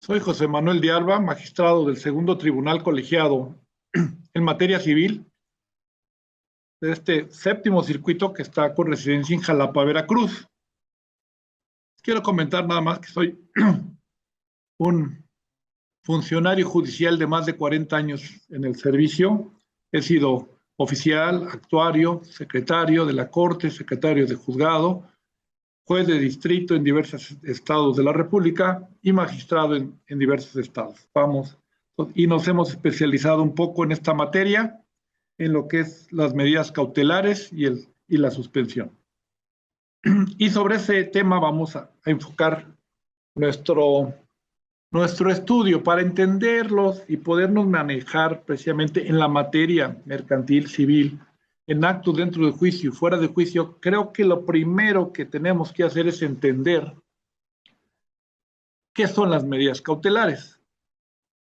Soy José Manuel de Alba, magistrado del Segundo Tribunal Colegiado en materia civil de este séptimo circuito que está con residencia en Jalapa, Veracruz. Quiero comentar nada más que soy un funcionario judicial de más de 40 años en el servicio. He sido oficial, actuario, secretario de la Corte, secretario de juzgado, juez de distrito en diversos estados de la República y magistrado en diversos estados. Y nos hemos especializado un poco en esta materia, en lo que es las medidas cautelares y la suspensión. Y sobre ese tema vamos a enfocar nuestro estudio para entenderlos y podernos manejar precisamente en la materia mercantil, civil, en actos dentro del juicio y fuera de juicio. Creo que lo primero que tenemos que hacer es entender qué son las medidas cautelares,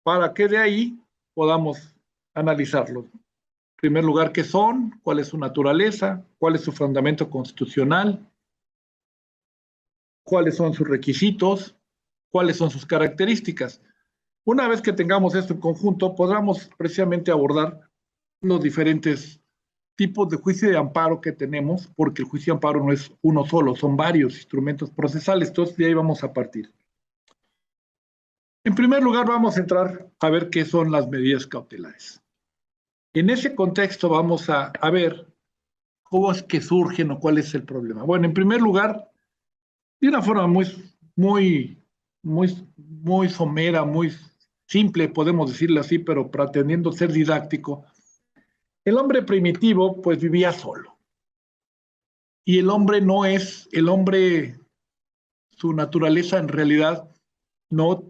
para que de ahí podamos analizarlos. En primer lugar, ¿qué son? ¿Cuál es su naturaleza? ¿Cuál es su fundamento constitucional? ¿Cuáles son sus requisitos? ¿Cuáles son sus características? Una vez que tengamos esto en conjunto, podremos precisamente abordar los diferentes tipos de juicio de amparo que tenemos, porque el juicio de amparo no es uno solo, son varios instrumentos procesales. Entonces, de ahí vamos a partir. En primer lugar, vamos a entrar a ver qué son las medidas cautelares. En ese contexto vamos a ver cómo es que surgen o cuál es el problema. Bueno, en primer lugar, de una forma muy somera, muy simple, podemos decirlo así, pero pretendiendo ser didáctico, el hombre primitivo pues vivía solo. Y el hombre su naturaleza en realidad no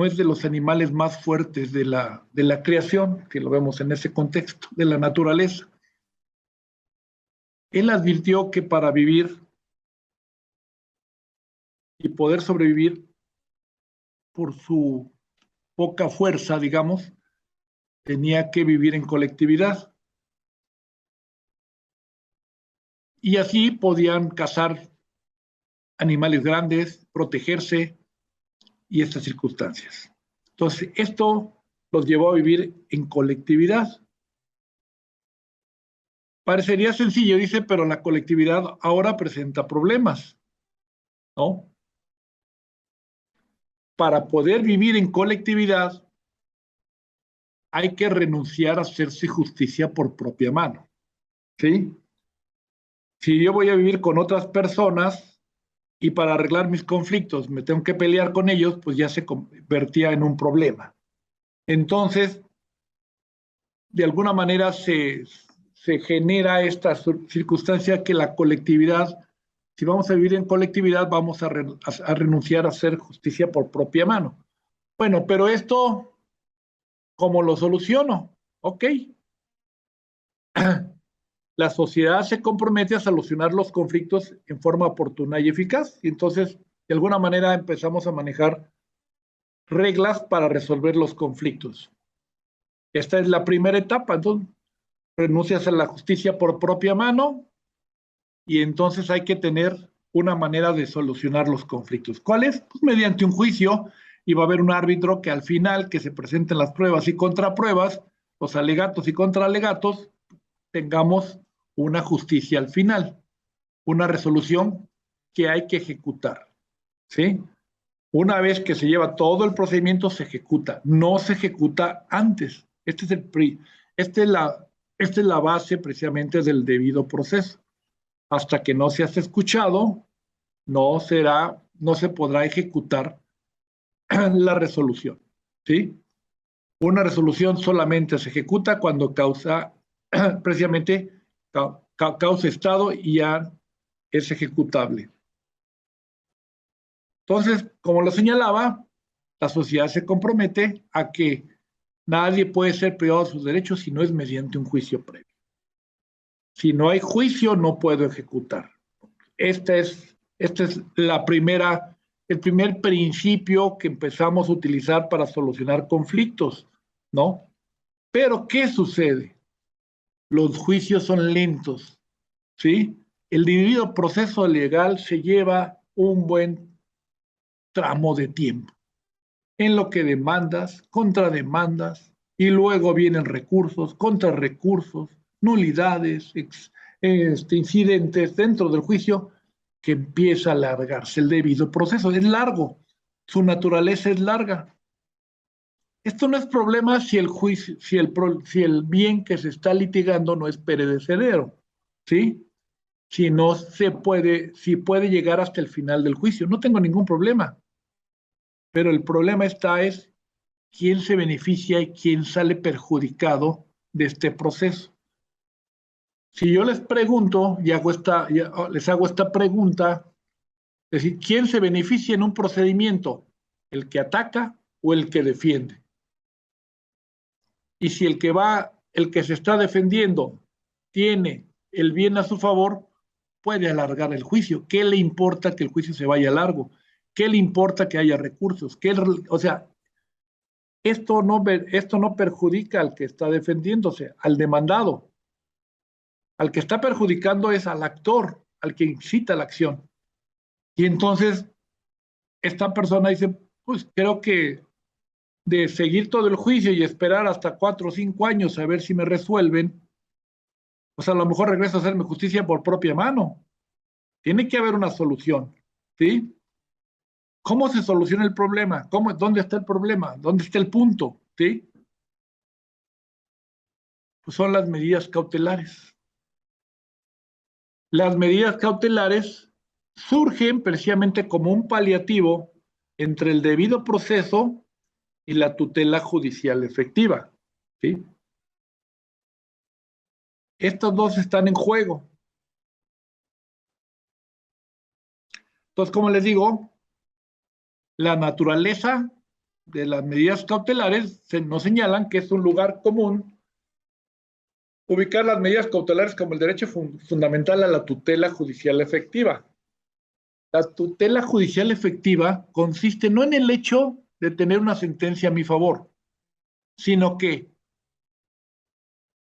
es de los animales más fuertes de la creación, que lo vemos en ese contexto, de la naturaleza. Él advirtió que para vivir y poder sobrevivir por su poca fuerza, digamos, tenía que vivir en colectividad. Y así podían cazar animales grandes, protegerse y estas circunstancias. Entonces, esto los llevó a vivir en colectividad. Parecería sencillo, dice, pero la colectividad ahora presenta problemas, ¿no? Para poder vivir en colectividad hay que renunciar a hacerse justicia por propia mano, ¿sí? Si yo voy a vivir con otras personas y para arreglar mis conflictos me tengo que pelear con ellos, pues ya se convertía en un problema. Entonces, de alguna manera se genera esta circunstancia que la colectividad, si vamos a vivir en colectividad, vamos a renunciar a hacer justicia por propia mano. Bueno, pero esto, ¿cómo lo soluciono? Ok. La sociedad se compromete a solucionar los conflictos en forma oportuna y eficaz. Y entonces, de alguna manera, empezamos a manejar reglas para resolver los conflictos. Esta es la primera etapa. Entonces, renuncias a la justicia por propia mano y entonces hay que tener una manera de solucionar los conflictos. ¿Cuál es? Pues mediante un juicio, y va a haber un árbitro que al final, que se presenten las pruebas y contrapruebas, los alegatos y contraalegatos, tengamos una justicia al final, una resolución que hay que ejecutar, ¿sí? Una vez que se lleva todo el procedimiento, se ejecuta, no se ejecuta antes. Esta es la base precisamente del debido proceso. Hasta que no seas escuchado, no se podrá ejecutar la resolución, ¿sí? Una resolución solamente se ejecuta cuando causa precisamente causa estado y ya es ejecutable. Entonces, como lo señalaba, la sociedad se compromete a que nadie puede ser privado de sus derechos si no es mediante un juicio previo. Si no hay juicio, no puedo ejecutar. Este es el primer principio que empezamos a utilizar para solucionar conflictos, ¿no? Pero, ¿qué sucede? Los juicios son lentos, ¿sí? El debido proceso legal se lleva un buen tramo de tiempo. en lo que demandas, contrademandas, y luego vienen recursos, contrarrecursos, nulidades, incidentes dentro del juicio, que empieza a alargarse el debido proceso. Es largo, su naturaleza es larga. Esto no es problema si el juicio, si el bien que se está litigando no es perecedero, ¿sí? Si no se puede, si puede llegar hasta el final del juicio. No tengo ningún problema. Pero el problema es quién se beneficia y quién sale perjudicado de este proceso. Si yo les pregunto y les hago esta pregunta, es decir, ¿quién se beneficia en un procedimiento? ¿El que ataca o el que defiende? Y si el que se está defendiendo tiene el bien a su favor, puede alargar el juicio. ¿Qué le importa que el juicio se vaya largo? ¿Qué le importa que haya recursos? O sea, esto no perjudica al que está defendiéndose, al demandado. Al que está perjudicando es al actor, al que incita la acción. Y entonces esta persona dice, pues creo que de seguir todo el juicio y esperar hasta 4 o 5 años a ver si me resuelven, pues a lo mejor regreso a hacerme justicia por propia mano. Tiene que haber una solución, ¿sí? ¿Cómo se soluciona el problema? ¿Dónde está el problema? ¿Dónde está el punto? ¿Sí? Pues son las medidas cautelares. Las medidas cautelares surgen precisamente como un paliativo entre el debido proceso y la tutela judicial efectiva, ¿sí? Estos dos están en juego. Entonces, como les digo, la naturaleza de las medidas cautelares nos señalan que es un lugar común ubicar las medidas cautelares como el derecho fundamental a la tutela judicial efectiva. La tutela judicial efectiva consiste no en el hecho de tener una sentencia a mi favor, sino que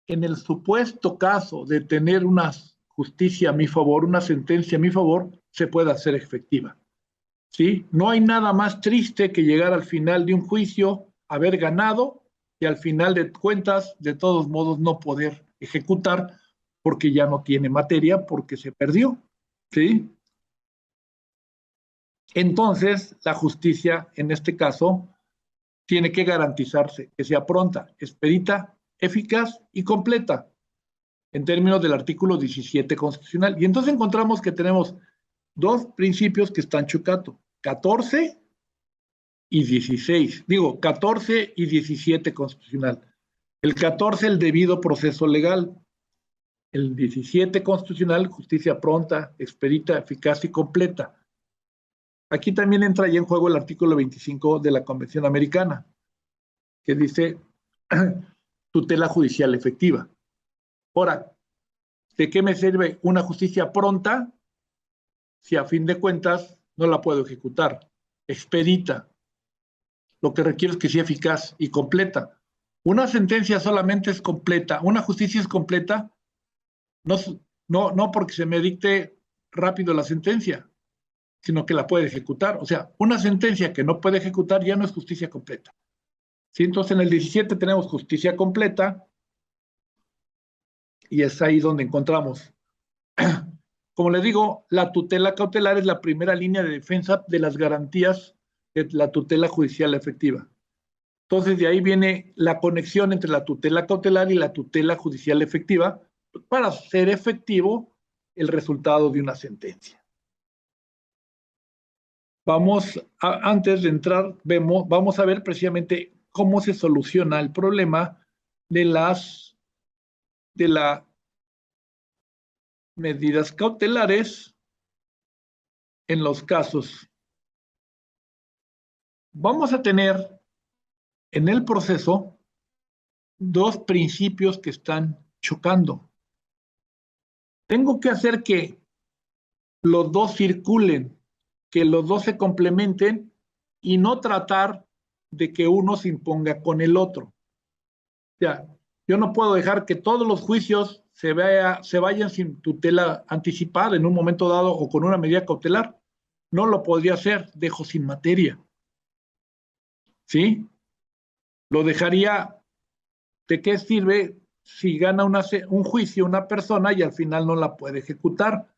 en el supuesto caso de tener una justicia a mi favor, una sentencia a mi favor, se puede hacer efectiva. ¿Sí? No hay nada más triste que llegar al final de un juicio, haber ganado y al final de cuentas, de todos modos, no poder ejecutar porque ya no tiene materia, porque se perdió. ¿Sí? Entonces, la justicia, en este caso, tiene que garantizarse que sea pronta, expedita, eficaz y completa, en términos del artículo 17 constitucional. Y entonces encontramos que tenemos dos principios que están chocando, 14 y 16, digo, 14 y 17 constitucional. El 14, el debido proceso legal. El 17 constitucional, justicia pronta, expedita, eficaz y completa. Aquí también entra ya en juego el artículo 25 de la Convención Americana, que dice tutela judicial efectiva. Ahora, ¿de qué me sirve una justicia pronta si a fin de cuentas no la puedo ejecutar? Expedita. Lo que requiere es que sea eficaz y completa. Una sentencia solamente es completa, una justicia es completa, no, no porque se me dicte rápido la sentencia, sino que la puede ejecutar. O sea, una sentencia que no puede ejecutar ya no es justicia completa. ¿Sí? Entonces en el 17 tenemos justicia completa y es ahí donde encontramos. Como les digo, la tutela cautelar es la primera línea de defensa de las garantías de la tutela judicial efectiva. Entonces, de ahí viene la conexión entre la tutela cautelar y la tutela judicial efectiva para hacer efectivo el resultado de una sentencia. Antes de entrar, vamos a ver precisamente cómo se soluciona el problema de las medidas cautelares en los casos. Vamos a tener en el proceso dos principios que están chocando. Tengo que hacer que los dos circulen, que los dos se complementen y no tratar de que uno se imponga con el otro. O sea, yo no puedo dejar que todos los juicios se vayan sin tutela anticipada en un momento dado o con una medida cautelar. No lo podría hacer, dejo sin materia. ¿sí? Lo dejaría, ¿de qué sirve si gana un juicio una persona y al final no la puede ejecutar?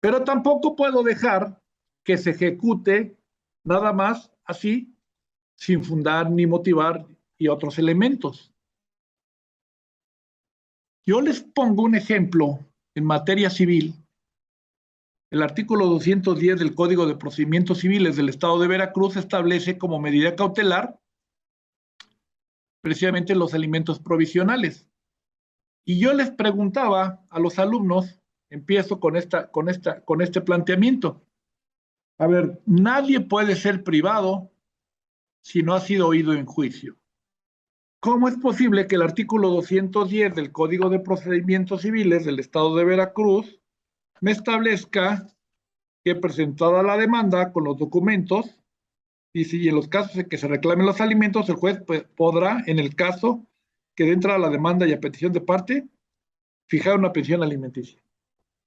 Pero tampoco puedo dejar que se ejecute nada más así, sin fundar ni motivar y otros elementos. Yo les pongo un ejemplo en materia civil. El artículo 210 del Código de Procedimientos Civiles del Estado de Veracruz establece como medida cautelar precisamente los alimentos provisionales. Y yo les preguntaba a los alumnos, empiezo con este planteamiento. A ver, nadie puede ser privado si no ha sido oído en juicio. ¿Cómo es posible que el artículo 210 del Código de Procedimientos Civiles del Estado de Veracruz me establezca que presentada la demanda con los documentos, y si en los casos en que se reclamen los alimentos, el juez podrá, en el caso que de entrada a la demanda y a petición de parte, fijar una pensión alimenticia?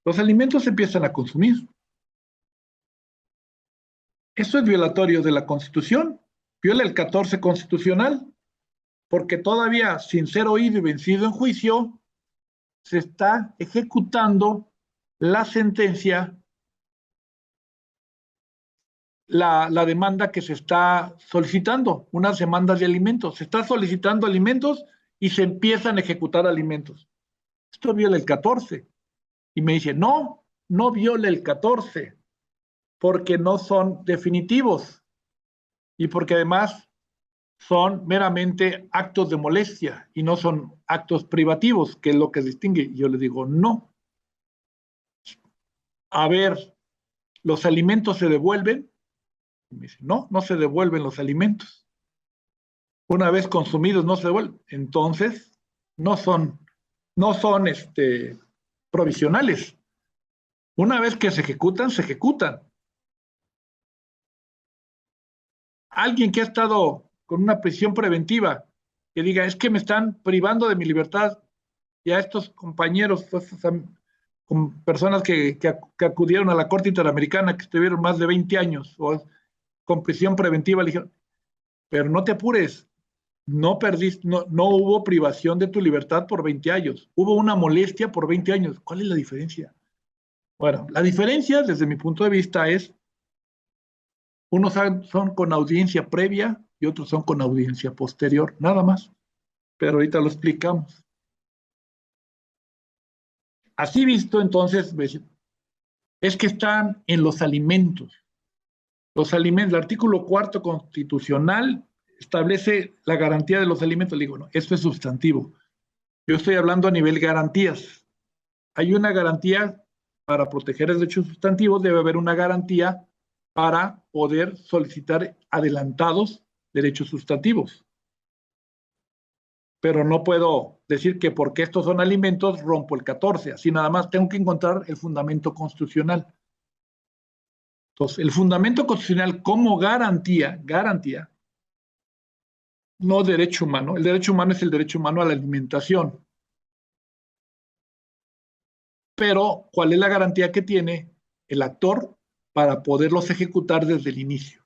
Los alimentos se empiezan a consumir. Eso es violatorio de la Constitución, viola el 14 constitucional, porque todavía sin ser oído y vencido en juicio, se está ejecutando la sentencia, la demanda que se está solicitando, unas demandas de alimentos. Se está solicitando alimentos y se empiezan a ejecutar alimentos. Esto viola el 14. Y me dice, no, no viola el 14, porque no son definitivos y porque además son meramente actos de molestia y no son actos privativos, que es lo que distingue. Y yo le digo, no. A ver, ¿los alimentos se devuelven? Y me dice, no, no se devuelven los alimentos. Una vez consumidos no se devuelven. Entonces, no son provisionales. Una vez que se ejecutan, se ejecutan. Alguien que ha estado con una prisión preventiva, que diga, es que me están privando de mi libertad, y a estos compañeros, con personas que acudieron a la Corte Interamericana, que estuvieron más de 20 años o con prisión preventiva, le dijeron, pero no te apures, no perdiste, no hubo privación de tu libertad por 20 años, hubo una molestia por 20 años. ¿Cuál es la diferencia? Bueno, la diferencia desde mi punto de vista es, unos son con audiencia previa y otros son con audiencia posterior, nada más, pero ahorita lo explicamos. Así visto, entonces, es que están en los alimentos. Los alimentos, el artículo 4 constitucional establece la garantía de los alimentos. Le digo, no, esto es sustantivo. Yo estoy hablando a nivel garantías. Hay una garantía para proteger el derecho sustantivo, debe haber una garantía para poder solicitar adelantados derechos sustantivos. Pero no puedo decir que porque estos son alimentos rompo el 14, así nada más tengo que encontrar el fundamento constitucional. Entonces, el fundamento constitucional como garantía, no derecho humano. El derecho humano es el derecho humano a la alimentación. Pero, ¿cuál es la garantía que tiene el actor para poderlos ejecutar desde el inicio?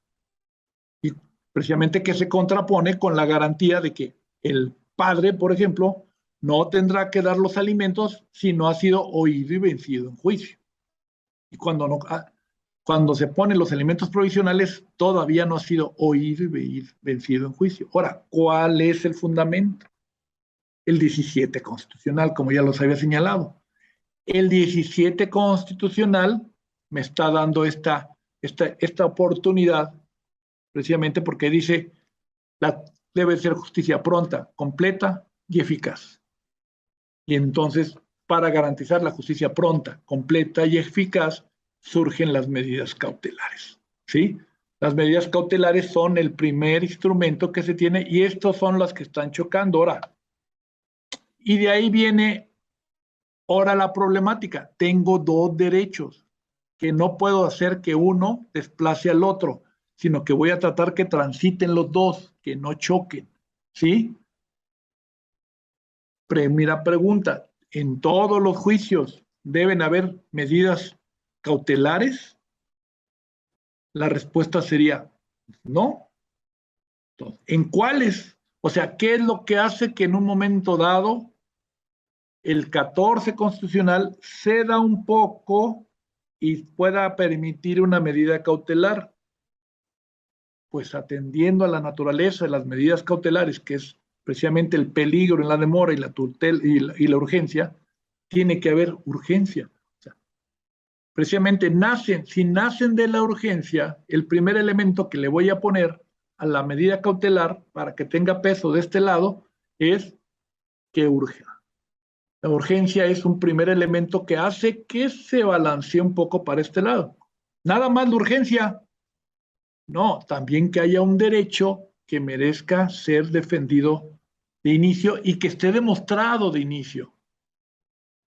Y precisamente que se contrapone con la garantía de que el padre, por ejemplo, no tendrá que dar los alimentos si no ha sido oído y vencido en juicio. Y cuando se ponen los alimentos provisionales, todavía no ha sido oído y vencido en juicio. Ahora, ¿cuál es el fundamento? El 17 constitucional, como ya los había señalado. El 17 constitucional me está dando esta oportunidad, precisamente porque dice, debe ser justicia pronta, completa y eficaz. Y entonces, para garantizar la justicia pronta, completa y eficaz, surgen las medidas cautelares, ¿sí? Las medidas cautelares son el primer instrumento que se tiene y estos son los que están chocando ahora. Y de ahí viene ahora la problemática. Tengo dos derechos que no puedo hacer que uno desplace al otro, sino que voy a tratar que transiten los dos, que no choquen, ¿sí? Primera pregunta, ¿en todos los juicios deben haber medidas cautelares? La respuesta sería no. Entonces, ¿en cuáles? O sea, ¿qué es lo que hace que en un momento dado el 14 constitucional ceda un poco y pueda permitir una medida cautelar? Pues atendiendo a la naturaleza de las medidas cautelares, que es precisamente el peligro en la demora y la tutela y la urgencia, tiene que haber urgencia. O sea, precisamente si nacen de la urgencia, el primer elemento que le voy a poner a la medida cautelar para que tenga peso de este lado es que urge. La urgencia es un primer elemento que hace que se balancee un poco para este lado. Nada más la urgencia. No, también que haya un derecho que merezca ser defendido de inicio y que esté demostrado de inicio.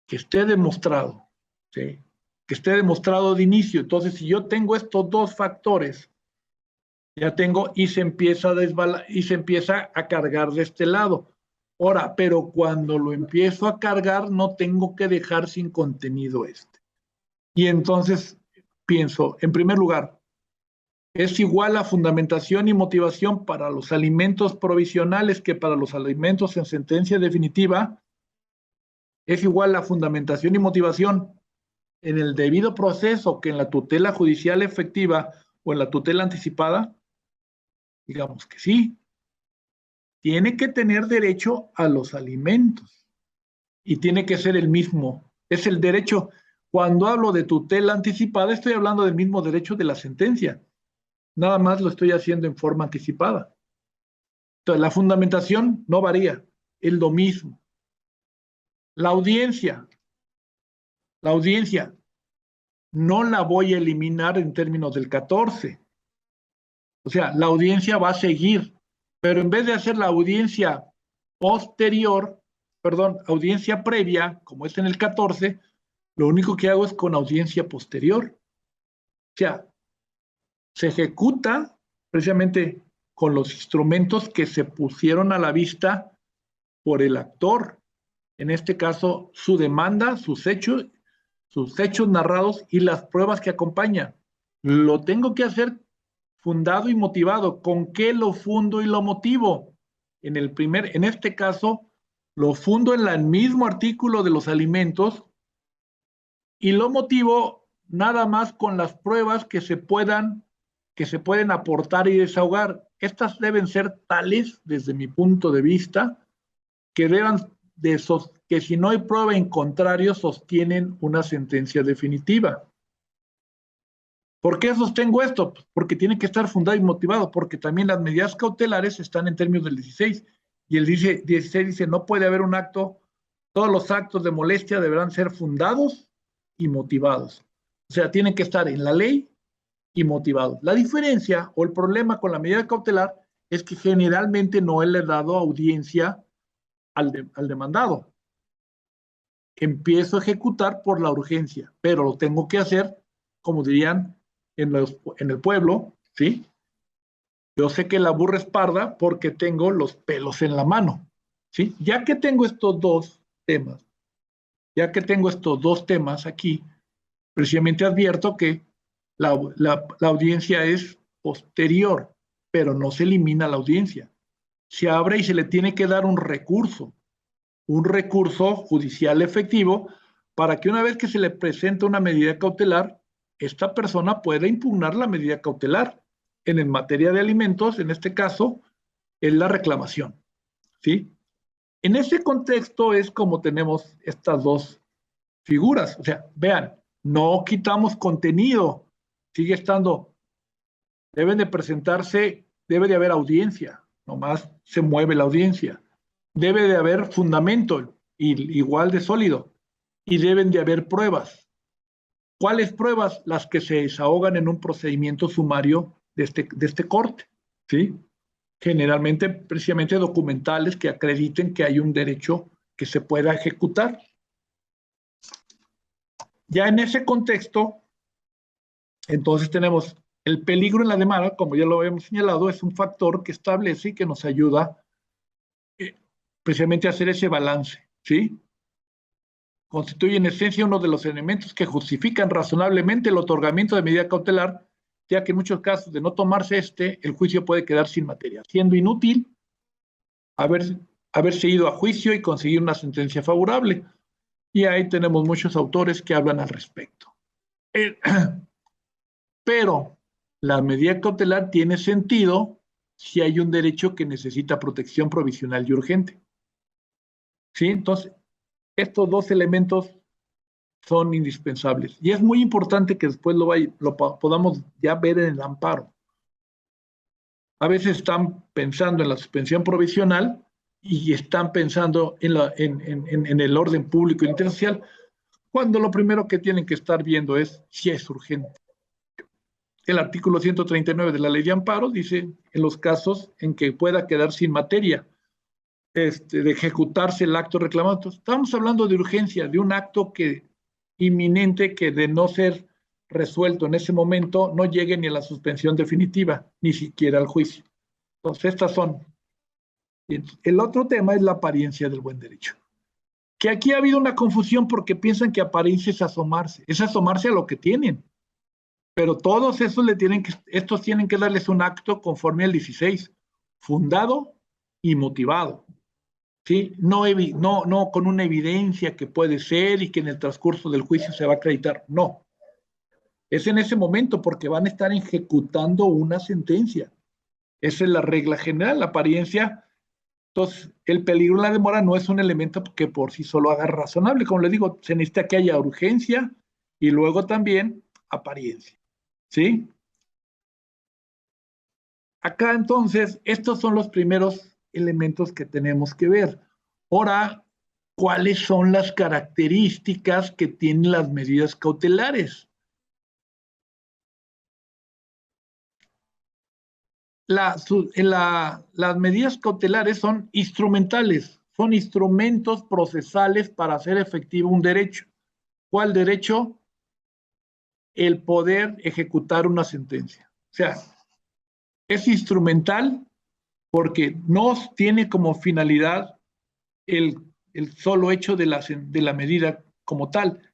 Que esté demostrado. ¿Sí? Que esté demostrado de inicio. Entonces, si yo tengo estos dos factores, ya tengo y se empieza a cargar de este lado. Ahora, pero cuando lo empiezo a cargar, no tengo que dejar sin contenido este. Y entonces pienso, en primer lugar, es igual a fundamentación y motivación para los alimentos provisionales que para los alimentos en sentencia definitiva. Es igual a fundamentación y motivación en el debido proceso que en la tutela judicial efectiva o en la tutela anticipada. Digamos que sí. Tiene que tener derecho a los alimentos y tiene que ser el mismo. Es el derecho. Cuando hablo de tutela anticipada, estoy hablando del mismo derecho de la sentencia. Nada más lo estoy haciendo en forma anticipada. Entonces, la fundamentación no varía, es lo mismo. La audiencia no la voy a eliminar en términos del 14. O sea, la audiencia va a seguir, pero en vez de hacer la audiencia posterior, perdón, audiencia previa, como es en el 14, lo único que hago es con audiencia posterior. O sea, se ejecuta precisamente con los instrumentos que se pusieron a la vista por el actor. En este caso, su demanda, sus hechos narrados y las pruebas que acompañan. Lo tengo que hacer fundado y motivado. ¿Con qué lo fundo y lo motivo? En este caso, lo fundo en el mismo artículo de los alimentos y lo motivo nada más con las pruebas que se pueden aportar y desahogar. Estas deben ser tales, desde mi punto de vista, que que si no hay prueba en contrario, sostienen una sentencia definitiva. ¿Por qué sostengo esto? Porque tiene que estar fundado y motivado, porque también las medidas cautelares están en términos del 16, y el 16 dice, no puede haber un acto, todos los actos de molestia deberán ser fundados y motivados. O sea, tienen que estar en la ley y motivados. La diferencia o el problema con la medida cautelar es que generalmente no le he dado audiencia al demandado. Empiezo a ejecutar por la urgencia, pero lo tengo que hacer, como dirían en el pueblo, ¿sí? Yo sé que la burra es parda porque tengo los pelos en la mano, ¿sí? Ya que tengo estos dos temas aquí, precisamente advierto que la audiencia es posterior, pero no se elimina la audiencia. Se abre y se le tiene que dar un recurso judicial efectivo para que una vez que se le presenta una medida cautelar, esta persona pueda impugnar la medida cautelar. En materia de alimentos, en este caso, es la reclamación, ¿sí? En ese contexto es como tenemos estas dos figuras. O sea, vean, no quitamos contenido, sigue estando, deben de presentarse, debe de haber audiencia, nomás se mueve la audiencia. Debe de haber fundamento, igual de sólido, y deben de haber pruebas. ¿Cuáles pruebas? Las que se desahogan en un procedimiento sumario de este corte, ¿sí? Generalmente, precisamente documentales que acrediten que hay un derecho que se pueda ejecutar. Ya en ese contexto, entonces tenemos el peligro en la demanda, como ya lo habíamos señalado, es un factor que establece y que nos ayuda precisamente a hacer ese balance, ¿sí? Constituye en esencia uno de los elementos que justifican razonablemente el otorgamiento de medida cautelar, ya que en muchos casos de no tomarse el juicio puede quedar sin materia, siendo inútil haberse ido a juicio y conseguir una sentencia favorable. Y ahí tenemos muchos autores que hablan al respecto. Pero la medida cautelar tiene sentido si hay un derecho que necesita protección provisional y urgente. ¿Sí? Entonces, estos dos elementos son indispensables. Y es muy importante que después lo podamos ya ver en el amparo. A veces están pensando en la suspensión provisional y están pensando en el orden público e intersocial, cuando lo primero que tienen que estar viendo es si es urgente. El artículo 139 de la Ley de Amparo dice en los casos en que pueda quedar sin materia de ejecutarse el acto reclamado. Estamos hablando de urgencia, de un acto inminente que de no ser resuelto en ese momento no llegue ni a la suspensión definitiva, ni siquiera al juicio. Entonces, estas son. El otro tema es la apariencia del buen derecho. Que aquí ha habido una confusión porque piensan que apariencia es asomarse a lo que tienen. Pero todos esos estos tienen que darles un acto conforme al 16, fundado y motivado. ¿Sí? No con una evidencia que puede ser y que en el transcurso del juicio se va a acreditar. No. Es en ese momento porque van a estar ejecutando una sentencia. Esa es la regla general, la apariencia. Entonces, el peligro en la demora no es un elemento que por sí solo haga razonable. Como le digo, se necesita que haya urgencia y luego también apariencia. ¿Sí? Acá entonces, estos son los primeros elementos que tenemos que ver. Ahora, ¿cuáles son las características que tienen las medidas cautelares? Las medidas cautelares son instrumentales, son instrumentos procesales para hacer efectivo un derecho. ¿Cuál derecho? El poder ejecutar una sentencia. O sea, es instrumental porque no tiene como finalidad el solo hecho de la medida como tal,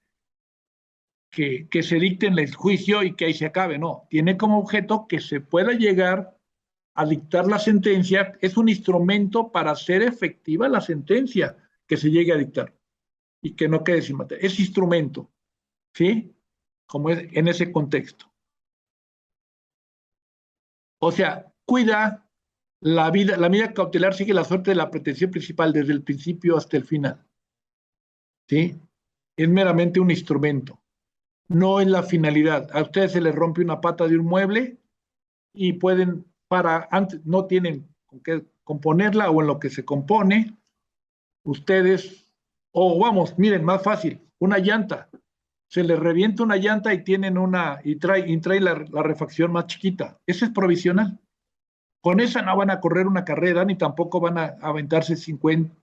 que se dicte en el juicio y que ahí se acabe. No, tiene como objeto que se pueda llegar a dictar la sentencia. Es un instrumento para hacer efectiva la sentencia que se llegue a dictar y que no quede sin materia. Es instrumento, ¿sí? Como es en ese contexto. O sea, cuida la medida cautelar sigue la suerte de la pretensión principal desde el principio hasta el final. ¿Sí? Es meramente un instrumento. No es la finalidad. A ustedes se les rompe una pata de un mueble y pueden, no tienen con qué componerla o en lo que se compone, ustedes, o vamos, miren, más fácil, una llanta. Se les revienta una llanta y tienen trae la refacción más chiquita. Esa es provisional. Con esa no van a correr una carrera ni tampoco van a aventarse 50,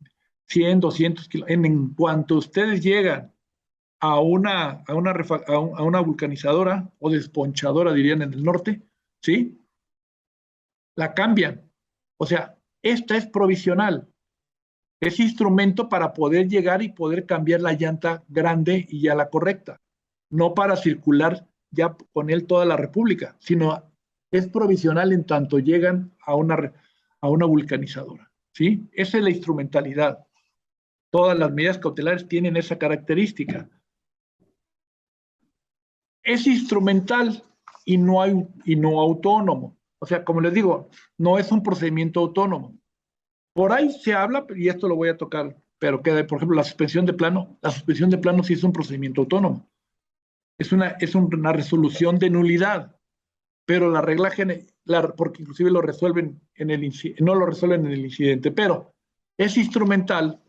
100, 200 kilos. En cuanto ustedes llegan a una vulcanizadora o desponchadora, dirían en el norte, ¿sí? La cambian. O sea, esta es provisional. Es instrumento para poder llegar y poder cambiar la llanta grande y ya la correcta. No para circular ya con él toda la República, sino es provisional en tanto llegan a una vulcanizadora. ¿Sí? Esa es la instrumentalidad. Todas las medidas cautelares tienen esa característica. Es instrumental y no autónomo. O sea, como les digo, no es un procedimiento autónomo. Por ahí se habla, y esto lo voy a tocar, pero queda, por ejemplo, la suspensión de plano sí es un procedimiento autónomo. Es una resolución de nulidad, pero la regla general, porque inclusive lo resuelven no lo resuelven en el incidente, pero es instrumental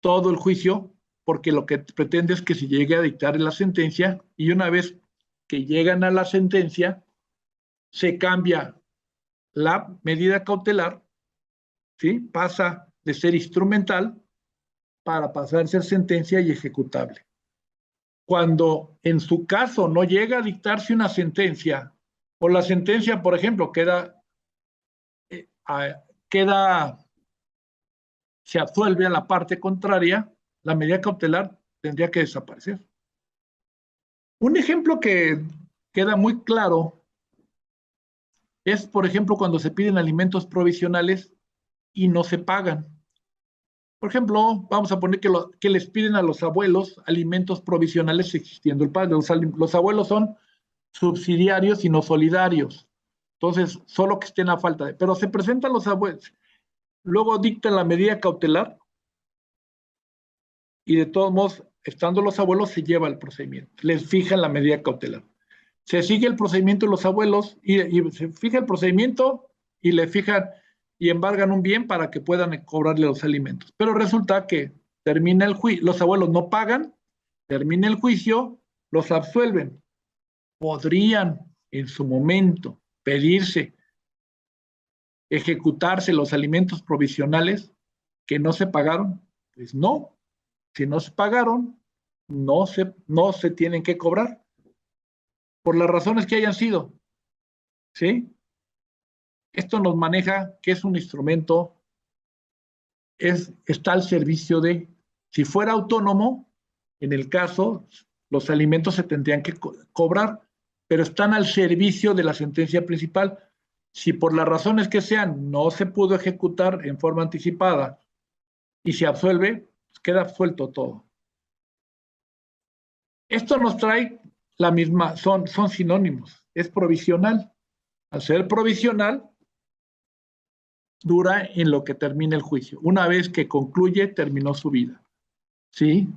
todo el juicio porque lo que pretende es que se llegue a dictar en la sentencia y una vez que llegan a la sentencia, se cambia la medida cautelar, ¿sí? Pasa de ser instrumental para pasar a ser sentencia y ejecutable. Cuando en su caso no llega a dictarse una sentencia, o la sentencia, por ejemplo, se absuelve a la parte contraria, la medida cautelar tendría que desaparecer. Un ejemplo que queda muy claro es, por ejemplo, cuando se piden alimentos provisionales y no se pagan. Por ejemplo, vamos a poner que les piden a los abuelos alimentos provisionales existiendo el padre. Los abuelos son subsidiarios y no solidarios. Entonces, solo que estén a falta de. Pero se presentan los abuelos, luego dictan la medida cautelar y de todos modos, estando los abuelos, se lleva el procedimiento. Les fijan la medida cautelar. Se sigue el procedimiento de los abuelos y se fija el procedimiento y le fijan y embargan un bien para que puedan cobrarle los alimentos. Pero resulta que termina el juicio, los abuelos no pagan, termina el juicio, los absuelven. Podrían en su momento pedirse, ejecutarse los alimentos provisionales que no se pagaron. Pues no, si no se pagaron, no se tienen que cobrar por las razones que hayan sido. ¿Sí? Esto nos maneja que es un instrumento, está al servicio de, si fuera autónomo, en el caso, los alimentos se tendrían que cobrar, pero están al servicio de la sentencia principal. Si por las razones que sean no se pudo ejecutar en forma anticipada y se absuelve, pues queda absuelto todo. Esto nos trae la misma, son sinónimos, es provisional. Al ser provisional, dura en lo que termina el juicio. Una vez que concluye, terminó su vida. ¿Sí?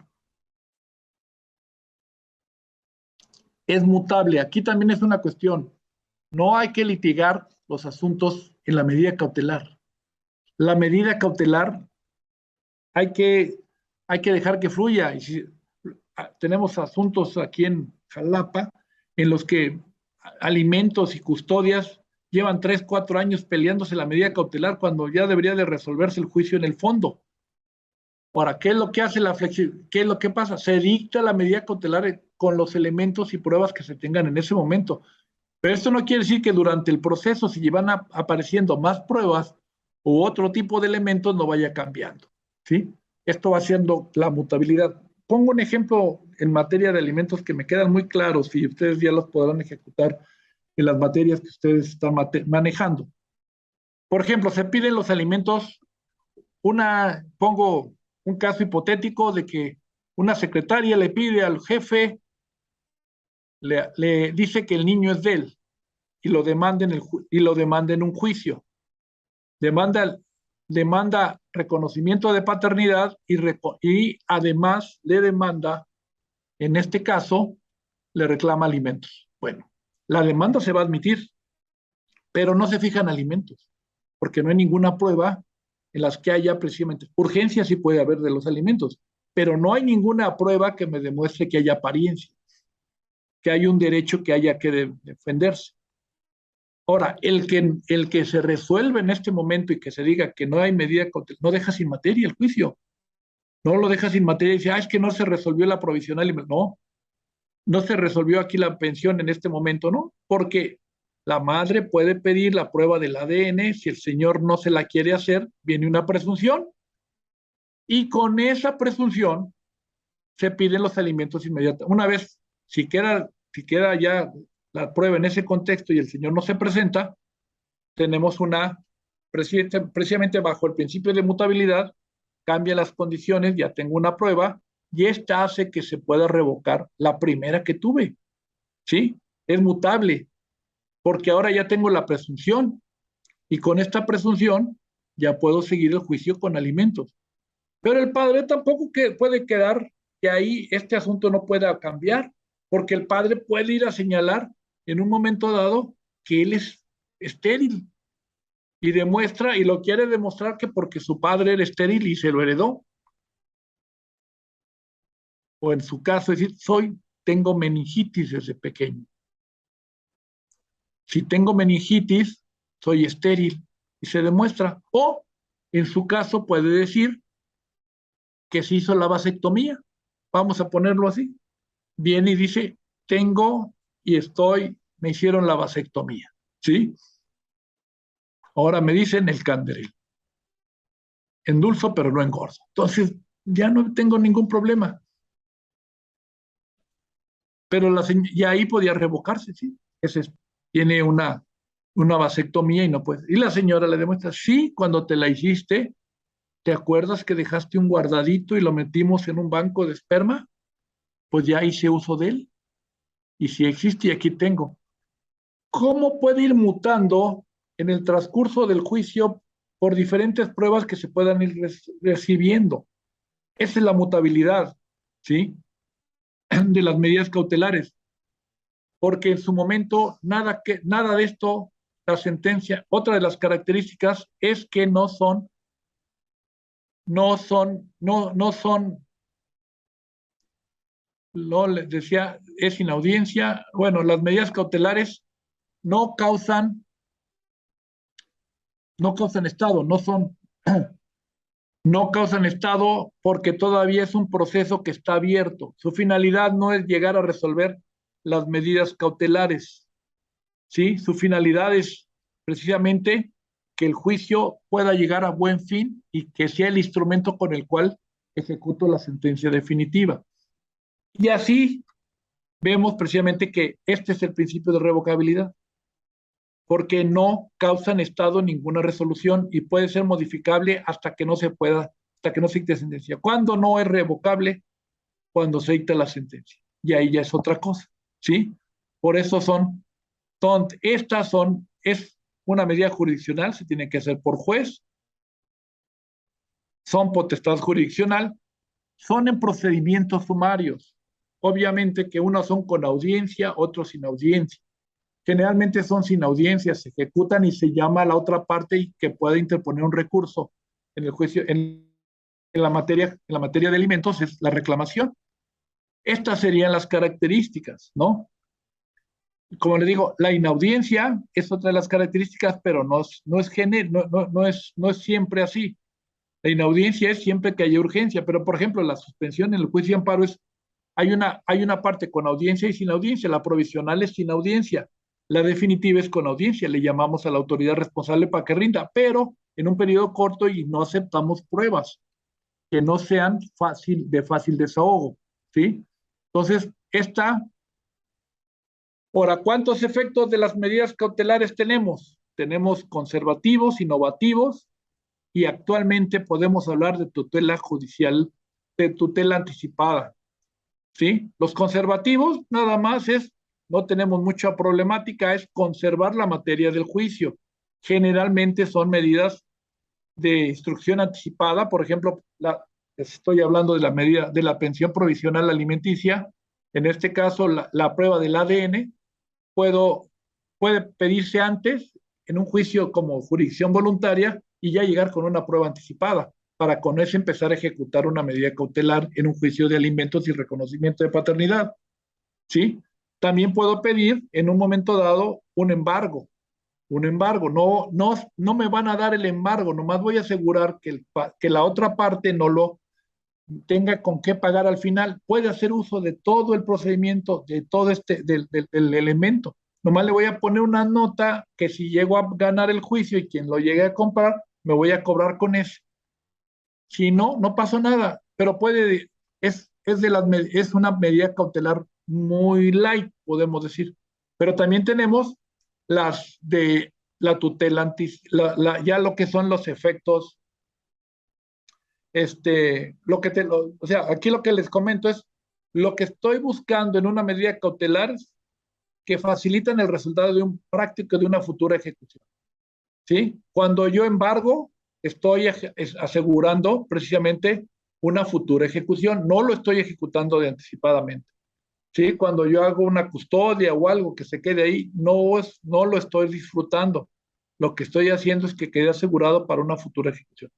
Es mutable. Aquí también es una cuestión. No hay que litigar los asuntos en la medida cautelar. La medida cautelar hay que dejar que fluya. Y si, tenemos asuntos aquí en Jalapa en los que alimentos y custodias llevan 3, 4 años peleándose la medida cautelar cuando ya debería de resolverse el juicio en el fondo. Ahora, ¿qué es lo que hace la flexibilidad? ¿Qué es lo que pasa? Se dicta la medida cautelar con los elementos y pruebas que se tengan en ese momento. Pero esto no quiere decir que durante el proceso, si van apareciendo más pruebas u otro tipo de elementos, no vaya cambiando. ¿Sí? Esto va siendo la mutabilidad. Pongo un ejemplo en materia de alimentos que me quedan muy claros y ustedes ya los podrán ejecutar en las materias que ustedes están manejando. Por ejemplo, se piden los alimentos, pongo un caso hipotético de que una secretaria le pide al jefe, le dice que el niño es de él y lo demanda en un juicio. Demanda reconocimiento de paternidad y además le demanda, en este caso, le reclama alimentos. Bueno, la demanda se va a admitir, pero no se fijan alimentos, porque no hay ninguna prueba en las que haya precisamente urgencia, sí puede haber de los alimentos, pero no hay ninguna prueba que me demuestre que haya apariencia, que hay un derecho que haya que defenderse. Ahora, el que se resuelve en este momento y que se diga que no hay medida, no deja sin materia el juicio, no lo deja sin materia y dice, es que no se resolvió la provisional. No se resolvió aquí la pensión en este momento, ¿no? Porque la madre puede pedir la prueba del ADN, si el señor no se la quiere hacer, viene una presunción y con esa presunción se piden los alimentos inmediatos. Una vez, si queda ya la prueba en ese contexto y el señor no se presenta, tenemos precisamente bajo el principio de mutabilidad, cambia las condiciones, ya tengo una prueba y esta hace que se pueda revocar la primera que tuve. ¿Sí? Es mutable, porque ahora ya tengo la presunción y con esta presunción ya puedo seguir el juicio con alimentos. Pero el padre tampoco puede quedar que ahí este asunto no pueda cambiar, porque el padre puede ir a señalar en un momento dado que él es estéril y demuestra y lo quiere demostrar que porque su padre era estéril y se lo heredó. O en su caso decir, tengo meningitis desde pequeño. Si tengo meningitis, soy estéril y se demuestra. O en su caso puede decir que se hizo la vasectomía. Vamos a ponerlo así. Viene y dice, tengo y me hicieron la vasectomía. ¿Sí? Ahora me dicen el canderel. Endulzo, pero no engordo. Entonces, ya no tengo ningún problema. pero y ahí podía revocarse, ¿sí? Tiene una vasectomía y no puede. Y la señora le demuestra, sí, cuando te la hiciste, ¿te acuerdas que dejaste un guardadito y lo metimos en un banco de esperma? Pues ya hice uso de él y si existe y aquí tengo. ¿Cómo puede ir mutando en el transcurso del juicio por diferentes pruebas que se puedan ir recibiendo? Esa es la mutabilidad, ¿sí? De las medidas cautelares, porque en su momento nada de esto, la sentencia, otra de las características es que no son, no les decía, es sin audiencia. Bueno, las medidas cautelares no causan, no causan estado, no causan estado porque todavía es un proceso que está abierto. Su finalidad no es llegar a resolver las medidas cautelares, ¿sí? Su finalidad es precisamente que el juicio pueda llegar a buen fin y que sea el instrumento con el cual ejecuto la sentencia definitiva. Y así vemos precisamente que este es el principio de revocabilidad, porque no causan estado ninguna resolución y puede ser modificable hasta que no se pueda, hasta que no se dicte sentencia. ¿Cuándo no es revocable? Cuando se dicta la sentencia. Y ahí ya es otra cosa, ¿sí? Por eso es una medida jurisdiccional, se tiene que hacer por juez, son potestad jurisdiccional, son en procedimientos sumarios. Obviamente que unos son con audiencia, otros sin audiencia. Generalmente son sin audiencia, se ejecutan y se llama a la otra parte y que pueda interponer un recurso en el juicio, en la materia de alimentos es la reclamación. Estas serían las características, ¿no? Como le digo, la inaudiencia es otra de las características, pero no es siempre así. La inaudiencia es siempre que haya urgencia, pero por ejemplo, la suspensión en el juicio de amparo hay una parte con audiencia y sin audiencia. La provisional es sin audiencia. La definitiva es con audiencia. Le llamamos a la autoridad responsable para que rinda, pero en un periodo corto y no aceptamos pruebas que no sean de fácil desahogo, ¿sí? Entonces, ahora, ¿cuántos efectos de las medidas cautelares tenemos? Tenemos conservativos, innovativos, y actualmente podemos hablar de tutela judicial, de tutela anticipada, ¿sí? Los conservativos nada más no tenemos mucha problemática, es conservar la materia del juicio. Generalmente son medidas de instrucción anticipada, por ejemplo, estoy hablando de la medida de la pensión provisional alimenticia, en este caso la prueba del ADN puede pedirse antes en un juicio como jurisdicción voluntaria y ya llegar con una prueba anticipada para con eso empezar a ejecutar una medida cautelar en un juicio de alimentos y reconocimiento de paternidad, ¿sí? También puedo pedir en un momento dado un embargo. No me van a dar el embargo, nomás voy a asegurar que la otra parte no lo tenga con qué pagar al final. Puede hacer uso de todo el procedimiento, de todo del elemento. Nomás le voy a poner una nota que si llego a ganar el juicio y quien lo llegue a comprar, me voy a cobrar con eso. Si no, no pasó nada, pero es una medida cautelar muy light, podemos decir. Pero también tenemos las de la tutela, ya lo que son los efectos, o sea, aquí lo que les comento es lo que estoy buscando en una medida cautelar que facilitan el resultado de un práctico de una futura ejecución. ¿Sí? Cuando yo embargo, estoy asegurando precisamente una futura ejecución, no lo estoy ejecutando de anticipadamente. ¿Sí? Cuando yo hago una custodia o algo que se quede ahí, no lo estoy disfrutando. Lo que estoy haciendo es que quede asegurado para una futura ejecución.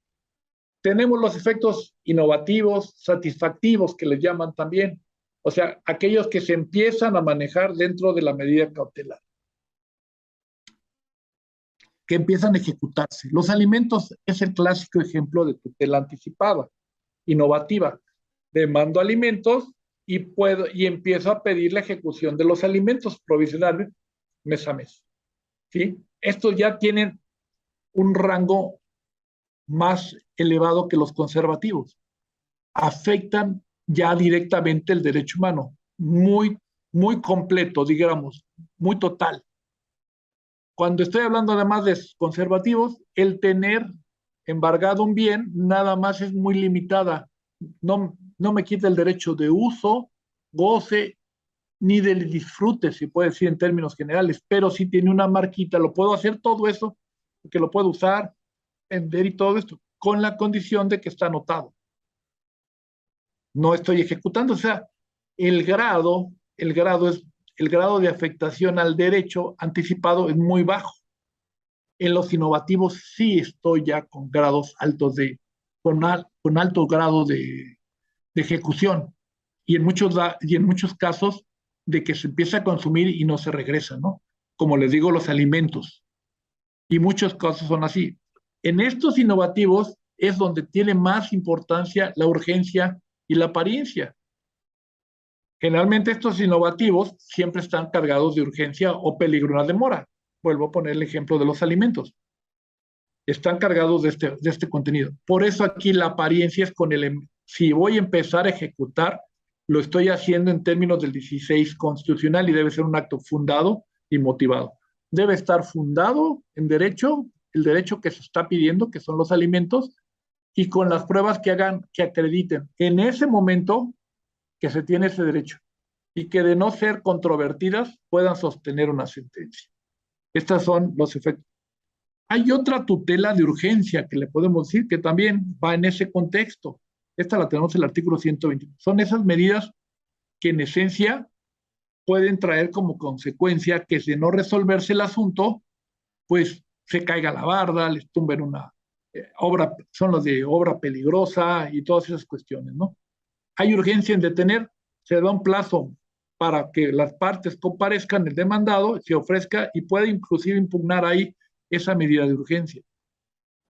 Tenemos los efectos innovativos, satisfactivos, que les llaman también. O sea, aquellos que se empiezan a manejar dentro de la medida cautelar, que empiezan a ejecutarse. Los alimentos es el clásico ejemplo de tutela anticipada, innovativa. Demando alimentos y empiezo a pedir la ejecución de los alimentos provisionales mes a mes. ¿Sí? Estos ya tienen un rango más elevado que los conservativos. Afectan ya directamente el derecho humano, muy, muy completo, digamos, muy total. Cuando estoy hablando además de conservativos, el tener embargado un bien nada más es muy limitada. No me quita el derecho de uso, goce, ni del disfrute, si puede decir en términos generales, pero si tiene una marquita, lo puedo hacer todo eso, que lo puedo usar, vender y todo esto, con la condición de que está anotado. No estoy ejecutando, o sea, el grado, el grado es, el grado de afectación al derecho anticipado es muy bajo. En los innovativos sí estoy ya con grados altos con alto grado de ejecución y en muchos casos de que se empieza a consumir y no se regresa, ¿no? Como les digo, los alimentos. Y muchos casos son así. En estos innovativos es donde tiene más importancia la urgencia y la apariencia. Generalmente estos innovativos siempre están cargados de urgencia o peligro en la demora. Vuelvo a poner el ejemplo de los alimentos. Están cargados de este contenido. Por eso aquí la apariencia es con si voy a empezar a ejecutar, lo estoy haciendo en términos del 16 constitucional y debe ser un acto fundado y motivado. Debe estar fundado en derecho, el derecho que se está pidiendo, que son los alimentos, y con las pruebas que hagan, que acrediten en ese momento que se tiene ese derecho y que de no ser controvertidas puedan sostener una sentencia. Estos son los efectos. Hay otra tutela de urgencia que le podemos decir que también va en ese contexto. Esta la tenemos en el artículo 120. Son esas medidas que en esencia pueden traer como consecuencia que de no resolverse el asunto, pues se caiga la barda, les tumben una obra, son los de obra peligrosa y todas esas cuestiones, ¿no? Hay urgencia en detener, se da un plazo para que las partes comparezcan, el demandado se ofrezca y pueda inclusive impugnar ahí esa medida de urgencia.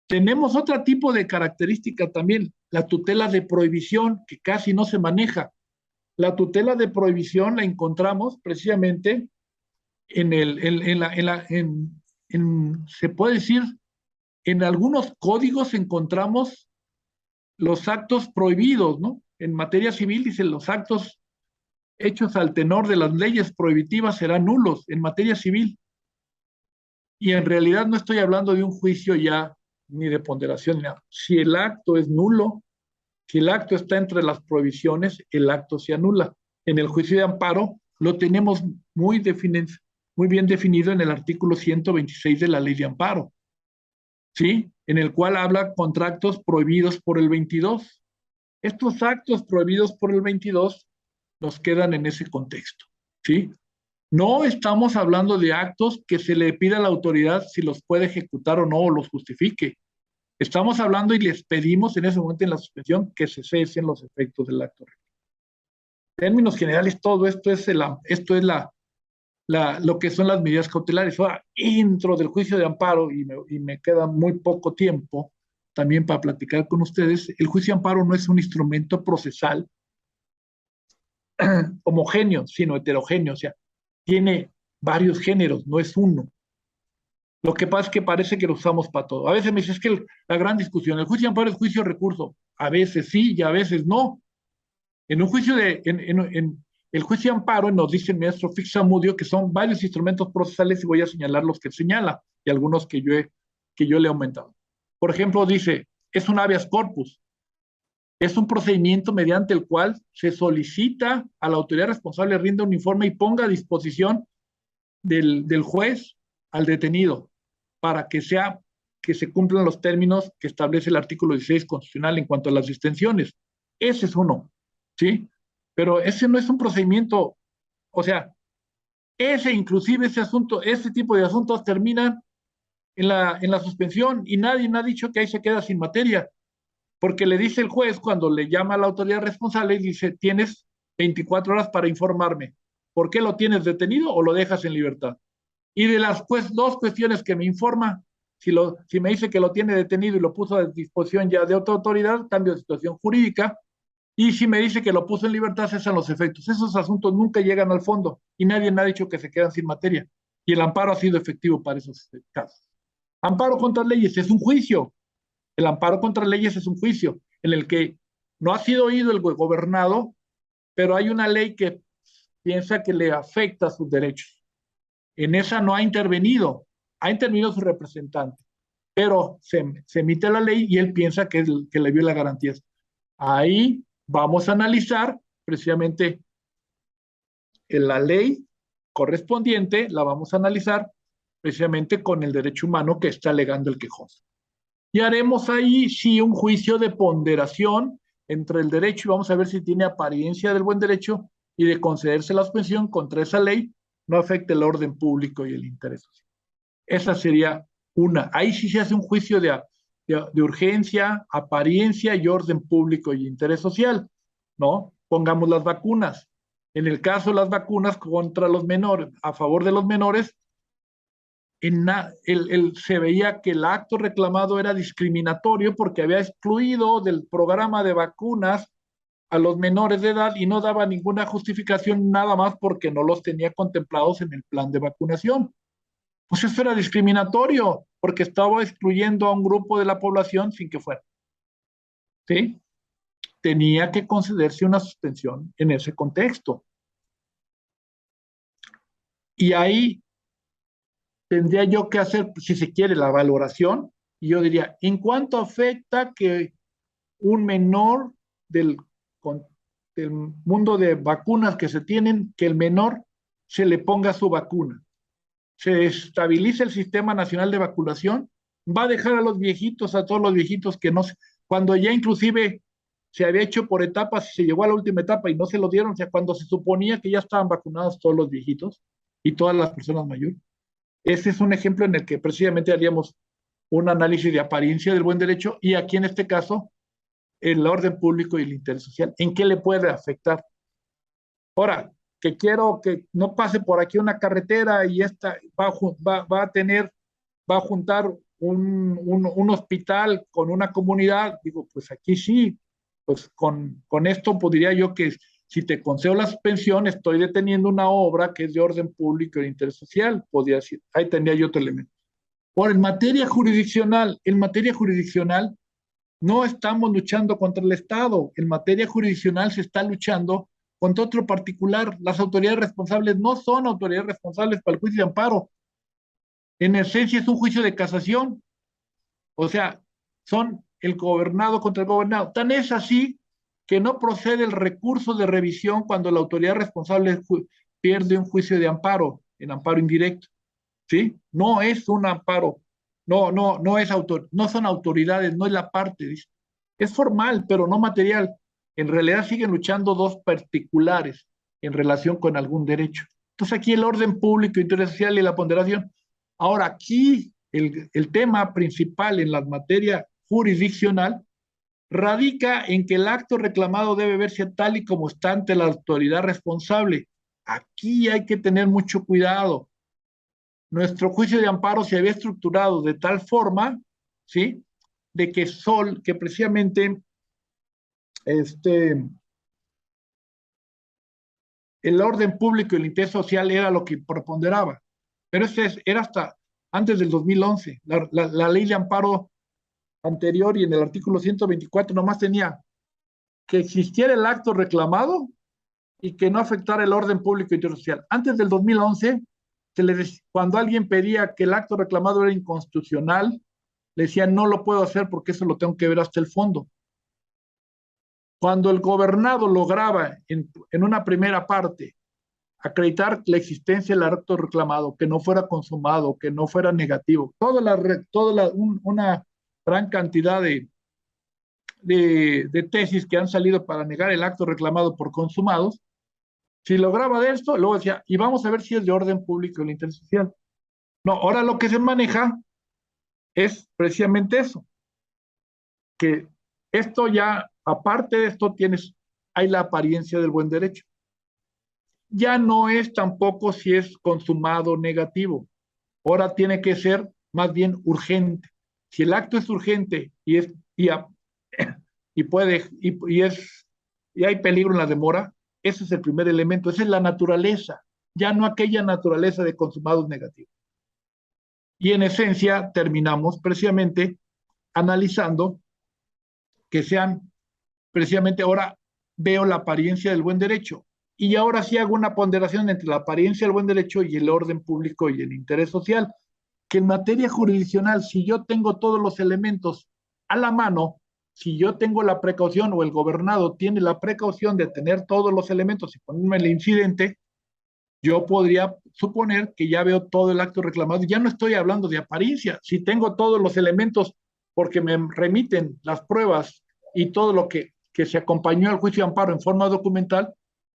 Tenemos otro tipo de característica también, la tutela de prohibición, que casi no se maneja. La tutela de prohibición la encontramos precisamente se puede decir, en algunos códigos encontramos los actos prohibidos, ¿no? En materia civil dice los actos hechos al tenor de las leyes prohibitivas serán nulos en materia civil. Y en realidad no estoy hablando de un juicio ya ni de ponderación ni nada. Si el acto es nulo, si el acto está entre las prohibiciones, el acto se anula. En el juicio de amparo lo tenemos muy bien definido en el artículo 126 de la ley de amparo, ¿sí? En el cual habla contra actos prohibidos por el 22. Estos actos prohibidos por el 22 nos quedan en ese contexto, ¿sí? No estamos hablando de actos que se le pida a la autoridad si los puede ejecutar o no, o los justifique. Estamos hablando y les pedimos en ese momento en la suspensión que se cesen los efectos del acto. En términos generales, todo esto es, lo que son las medidas cautelares. Ahora, entro del juicio de amparo y me queda muy poco tiempo también para platicar con ustedes. El juicio de amparo no es un instrumento procesal homogéneo, sino heterogéneo, o sea, tiene varios géneros, no es uno. Lo que pasa es que parece que lo usamos para todo. A veces me dice, es que la gran discusión, el juicio de amparo es juicio de recurso. A veces sí y a veces no. En un juicio en el juicio de amparo nos dice el maestro Fixamudio que son varios instrumentos procesales y voy a señalar los que él señala y algunos que yo le he aumentado. Por ejemplo, dice, es un habeas corpus. Es un procedimiento mediante el cual se solicita a la autoridad responsable rinda un informe y ponga a disposición del juez al detenido para que se cumplan los términos que establece el artículo 16 constitucional en cuanto a las distensiones. Ese es uno, ¿sí? Pero ese no es un procedimiento, o sea, inclusive ese tipo de asuntos terminan en la suspensión y nadie ha dicho que ahí se queda sin materia, porque le dice el juez cuando le llama a la autoridad responsable y dice, tienes 24 horas para informarme. ¿Por qué lo tienes detenido o lo dejas en libertad? Y de las dos cuestiones que me informa, si me dice que lo tiene detenido y lo puso a disposición ya de otra autoridad, cambio de situación jurídica, y si me dice que lo puso en libertad, cesan los efectos. Esos asuntos nunca llegan al fondo y nadie me ha dicho que se quedan sin materia. Y el amparo ha sido efectivo para esos casos. Amparo contra leyes es un juicio. El amparo contra leyes es un juicio en el que no ha sido oído el gobernado, pero hay una ley que piensa que le afecta sus derechos. En esa no ha intervenido su representante, pero se emite la ley y él piensa que le viola garantías. Ahí vamos a analizar precisamente en la ley correspondiente, la vamos a analizar precisamente con el derecho humano que está alegando el quejoso. Y haremos ahí sí un juicio de ponderación entre el derecho y vamos a ver si tiene apariencia del buen derecho y de concederse la suspensión contra esa ley no afecte el orden público y el interés social. Esa sería una. Ahí sí se hace un juicio de urgencia, apariencia y orden público y interés social, ¿no? Pongamos las vacunas. En el caso de las vacunas contra los menores, a favor de los menores, se veía que el acto reclamado era discriminatorio porque había excluido del programa de vacunas a los menores de edad y no daba ninguna justificación nada más porque no los tenía contemplados en el plan de vacunación. Pues eso era discriminatorio porque estaba excluyendo a un grupo de la población sin que fuera. ¿Sí? Tenía que concederse una suspensión en ese contexto. Y ahí tendría yo que hacer, si se quiere, la valoración, y yo diría, ¿en cuánto afecta que un menor del mundo de vacunas que se tienen, que el menor se le ponga su vacuna? Se estabiliza el Sistema Nacional de Vacunación, va a dejar a los viejitos, a todos los viejitos que no, cuando ya inclusive se había hecho por etapas, se llegó a la última etapa y no se lo dieron, o sea, cuando se suponía que ya estaban vacunados todos los viejitos y todas las personas mayores. Ese es un ejemplo en el que precisamente haríamos un análisis de apariencia del buen derecho y aquí en este caso el orden público y el interés social. ¿En qué le puede afectar? Ahora, que quiero que no pase por aquí una carretera y esta va a juntar un hospital con una comunidad, digo, pues aquí sí, pues con esto podría yo que si te concedo la suspensión, estoy deteniendo una obra que es de orden público e interés social, podría decir, ahí tendría yo otro elemento. Ahora, en materia jurisdiccional, no estamos luchando contra el Estado, en materia jurisdiccional se está luchando contra otro particular. Las autoridades responsables no son autoridades responsables para el juicio de amparo. En esencia es un juicio de casación. O sea, son el gobernado contra el gobernado. Tan es así que no procede el recurso de revisión cuando la autoridad responsable pierde un juicio de amparo, en amparo indirecto. ¿Sí? No es un amparo. No son autoridades, no es la parte. Dice. Es formal, pero no material. En realidad siguen luchando dos particulares en relación con algún derecho. Entonces aquí el orden público, interés social y la ponderación. Ahora aquí el tema principal en la materia jurisdiccional radica en que el acto reclamado debe verse tal y como está ante la autoridad responsable. Aquí hay que tener mucho cuidado. Nuestro juicio de amparo se había estructurado de tal forma, ¿sí? De que precisamente el orden público y el interés social era lo que preponderaba. Pero era hasta antes del 2011. La ley de amparo anterior y en el artículo 124 nomás tenía que existiera el acto reclamado y que no afectara el orden público y interés social. Antes del 2011, cuando alguien pedía que el acto reclamado era inconstitucional, le decían no lo puedo hacer porque eso lo tengo que ver hasta el fondo. Cuando el gobernado lograba en una primera parte acreditar la existencia del acto reclamado, que no fuera consumado, que no fuera negativo, una gran cantidad de tesis que han salido para negar el acto reclamado por consumados, si lograba de esto, luego decía, y vamos a ver si es de orden público o el interés social. No, ahora lo que se maneja es precisamente eso, que esto ya, aparte de esto, hay la apariencia del buen derecho. Ya no es tampoco si es consumado negativo. Ahora tiene que ser más bien urgente. Si el acto es urgente y hay peligro en la demora, ese es el primer elemento, esa es la naturaleza, ya no aquella naturaleza de consumados negativos. Y en esencia terminamos precisamente analizando que sean, precisamente ahora veo la apariencia del buen derecho. y ahora sí hago una ponderación entre la apariencia del buen derecho y el orden público y el interés social, que en materia jurisdiccional, si yo tengo todos los elementos a la mano, si yo tengo la precaución o el gobernado tiene la precaución de tener todos los elementos y ponerme el incidente, yo podría suponer que ya veo todo el acto reclamado. Ya no estoy hablando de apariencia. Si tengo todos los elementos porque me remiten las pruebas y todo lo que se acompañó al juicio de amparo en forma documental,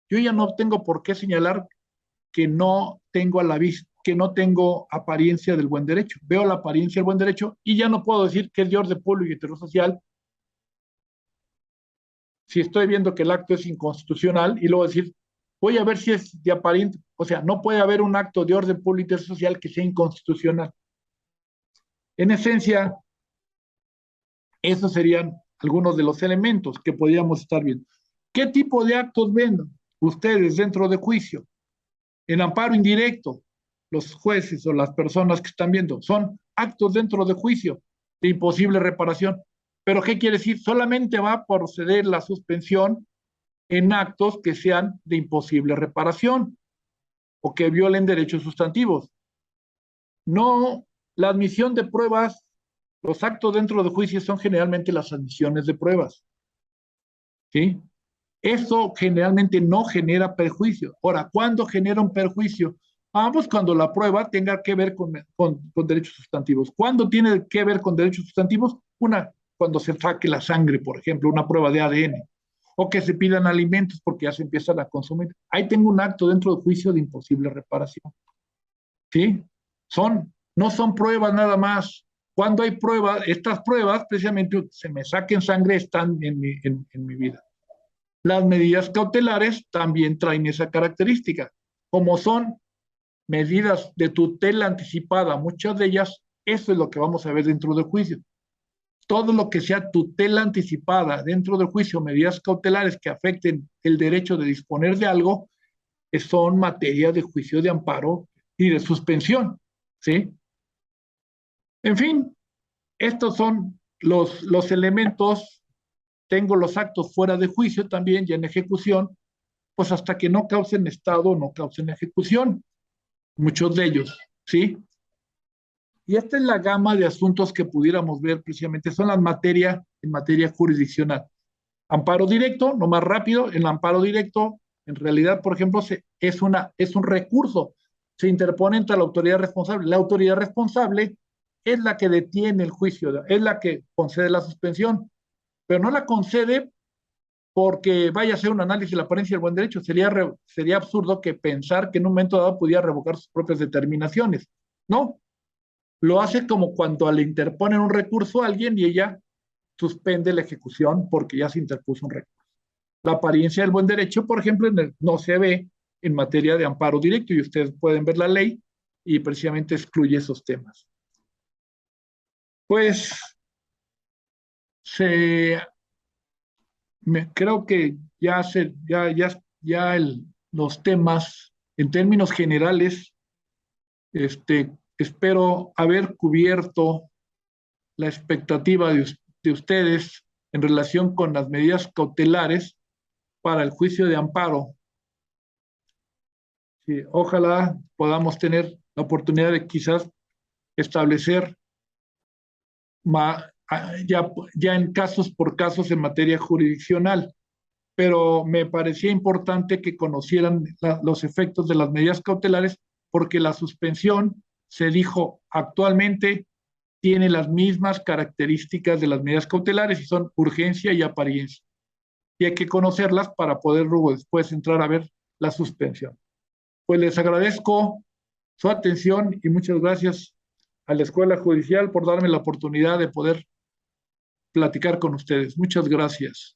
yo ya no tengo por qué señalar que no tengo a la vista, que no tengo apariencia del buen derecho. Veo la apariencia del buen derecho y ya no puedo decir que es de orden público y heterosocial si estoy viendo que el acto es inconstitucional y luego decir, voy a ver si es de aparente, o sea, no puede haber un acto de orden público y social que sea inconstitucional. En esencia, esos serían algunos de los elementos que podríamos estar viendo. ¿Qué tipo de actos ven ustedes dentro de juicio? En amparo indirecto, los jueces o las personas que están viendo, son actos dentro de juicio de imposible reparación. ¿Pero qué quiere decir? Solamente va a proceder la suspensión en actos que sean de imposible reparación o que violen derechos sustantivos. No, la admisión de pruebas, los actos dentro de juicio son generalmente las admisiones de pruebas. ¿Sí? Eso generalmente no genera perjuicio. Ahora, ¿cuándo genera un perjuicio? Pues cuando la prueba tenga que ver con derechos sustantivos. ¿Cuándo tiene que ver con derechos sustantivos? Cuando se saque la sangre, por ejemplo, una prueba de ADN, o que se pidan alimentos porque ya se empiezan a consumir. Ahí tengo un acto dentro del juicio de imposible reparación. ¿Sí? No son pruebas nada más. Cuando hay pruebas, estas pruebas, precisamente, se me saquen sangre, están en mi vida. Las medidas cautelares también traen esa característica. Como son medidas de tutela anticipada, muchas de ellas, eso es lo que vamos a ver dentro del juicio. Todo lo que sea tutela anticipada dentro del juicio, medidas cautelares que afecten el derecho de disponer de algo, son materia de juicio de amparo y de suspensión. ¿Sí? En fin, estos son los elementos. Tengo los actos fuera de juicio también y en ejecución, pues hasta que no causen estado, no causen ejecución, muchos de ellos, ¿sí? Y esta es la gama de asuntos que pudiéramos ver precisamente, son las materias en materia jurisdiccional. Amparo directo, no más rápido, el amparo directo, en realidad, por ejemplo, es un recurso, se interpone entre la autoridad responsable. La autoridad responsable es la que detiene el juicio, es la que concede la suspensión, pero no la concede porque vaya a hacer un análisis de la apariencia del buen derecho. Sería absurdo que pensar que en un momento dado pudiera revocar sus propias determinaciones. No, lo hace como cuando le interponen un recurso a alguien y ella suspende la ejecución porque ya se interpuso un recurso. La apariencia del buen derecho, por ejemplo, no se ve en materia de amparo directo y ustedes pueden ver la ley y precisamente excluye esos temas. Pues creo que los temas en términos generales, espero haber cubierto la expectativa de ustedes en relación con las medidas cautelares para el juicio de amparo. Sí, ojalá podamos tener la oportunidad de quizás establecer ya en casos por casos en materia jurisdiccional, pero me parecía importante que conocieran los efectos de las medidas cautelares porque la suspensión, se dijo actualmente, tiene las mismas características de las medidas cautelares y son urgencia y apariencia. Y hay que conocerlas para poder luego después entrar a ver la suspensión. Pues les agradezco su atención y muchas gracias a la Escuela Judicial por darme la oportunidad de poder platicar con ustedes. Muchas gracias.